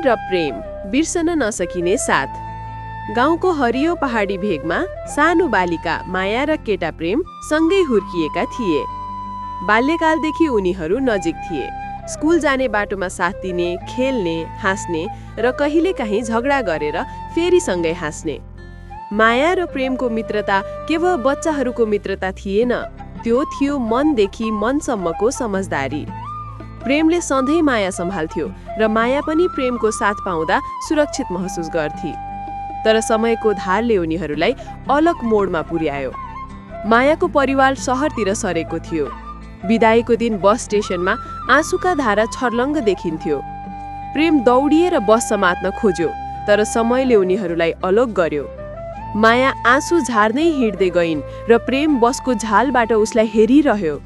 र प्रेम बिर्सन नसकिने साथ। गाउँको हरियो पहाडी भेगमा सानो बालिका माया र केटा प्रेम सँगै हुर्किएका थिए। बाल्यकालदेखि उनीहरू नजिक थिए। स्कुल जाने बाटोमा साथ दिने, खेल्ने, हाँस्ने र कहिलेकाहीँ झगडा गरेर फेरि सँगै हाँस्ने। माया र प्रेमको मित्रता केवल बच्चाहरूको मित्रता थिएन, त्यो थियो मनदेखि मनसम्मको समझदारी। प्रेमले सधैँ माया सम्हाल्थ्यो र माया पनि प्रेमको साथ पाउँदा सुरक्षित महसुस गर्थे। तर समयको धारले उनीहरूलाई अलग मोडमा पुर्यायो। मायाको परिवार सहरतिर सरेको थियो। बिदाईको दिन बस स्टेशनमा आँसुका धारा छर्लङ्ग देखिन्थ्यो। प्रेम दौडिएर बस समात्न खोज्यो, तर समयले उनीहरूलाई अलग गर्यो। माया आँसु झार्दै हिँड्दै गइन् र प्रेम बसको झालबाट उसलाई हेरिरह्यो।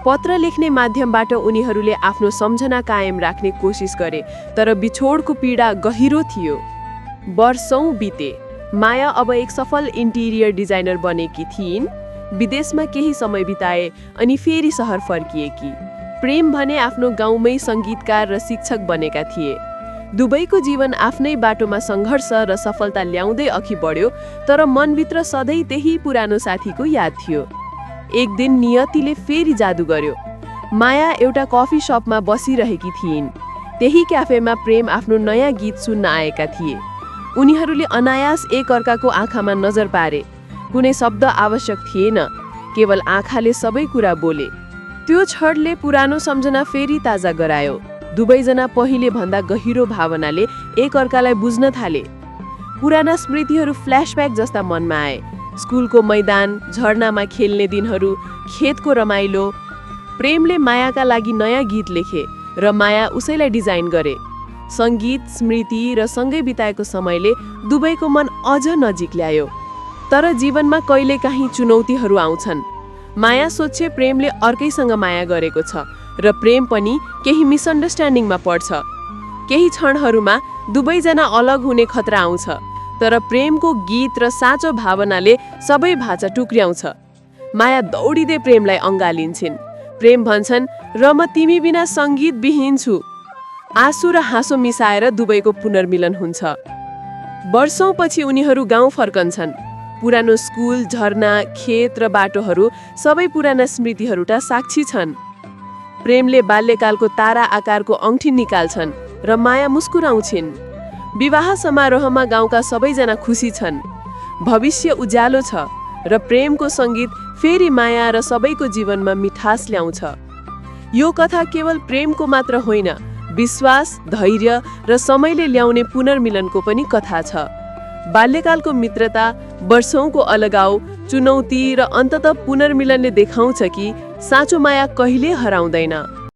पत्र लेख्ने माध्यमबाट उनीहरूले आफ्नो सम्झना कायम राख्ने कोसिस गरे, तर बिछोडको पीडा गहिरो थियो। वर्षौं बिते। माया अब एक सफल इन्टिरियर डिजाइनर बनेकी थिइन्। विदेशमा केही समय बिताए अनि फेरि सहर फर्किएकी। प्रेम भने आफ्नो गाउँमै सङ्गीतकार र शिक्षक बनेका थिए। दुवैको जीवन आफ्नै बाटोमा सङ्घर्ष र सफलता ल्याउँदै अघि बढ्यो, तर मनभित्र सधैँ त्यही पुरानो साथीको याद थियो। एक दिन नियतिले फेरि जादु गर्यो। माया एउटा कफी सपमा बसिरहेकी थिइन्। त्यही क्याफेमा प्रेम आफ्नो नयाँ गीत सुन्न आएका थिए। उनीहरूले अनायास एक अर्काको आँखामा नजर पारे। कुनै शब्द आवश्यक थिएन, केवल आँखाले सबै कुरा बोले। त्यो क्षणले पुरानो सम्झना फेरि ताजा गरायो। दुवैजना पहिले भन्दा गहिरो भावनाले एक अर्कालाई बुझ्न थाले। पुराना स्मृतिहरू फ्ल्यासब्याक जस्ता मनमा आए। स्कुलको मैदान, झरनामा खेल्ने दिनहरू, खेतको रमाइलो। प्रेमले मायाका लागि नयाँ गीत लेखे र माया उसैलाई डिजाइन गरे। सङ्गीत, स्मृति र सँगै बिताएको समयले दुवैको मन अझ नजिक ल्यायो। तर जीवनमा कहिलेकाहीँ चुनौतीहरू आउँछन्। माया सोचे प्रेमले अर्कैसँग माया गरेको छ र प्रेम पनि केही मिसअन्डरस्ट्यान्डिङमा पर्छ। केही क्षणहरूमा दुवैजना अलग हुने खतरा आउँछ, तर प्रेमको गीत र साँचो भावनाले सबै भाषा टुक्र्याउँछ। माया दौडिँदै प्रेमलाई अँगालिन्छन्। प्रेम भन्छन्, र म तिमी बिना सङ्गीत विहीन छु। आँसु र हाँसो मिसाएर दुवैको पुनर्मिलन हुन्छ। वर्षौंपछि उनीहरू गाउँ फर्कन्छन्। पुरानो स्कुल, झरना, खेत र बाटोहरू सबै पुराना स्मृतिहरूका साक्षी छन्। प्रेमले बाल्यकालको तारा आकारको औँठी निकाल्छन् र माया मुस्कुराउँछिन्। विवाह समारोहमा गाउँका सबैजना खुसी छन्। भविष्य उज्यालो छ र प्रेमको सङ्गीत फेरि माया र सबैको जीवनमा मिठास ल्याउँछ। यो कथा केवल प्रेमको मात्र होइन, विश्वास, धैर्य र समयले ल्याउने पुनर्मिलनको पनि कथा छ। बाल्यकालको मित्रता, वर्षौंको अलगाव, चुनौती र अन्ततः पुनर्मिलनले देखाउँछ कि साँचो माया कहिले हराउँदैन।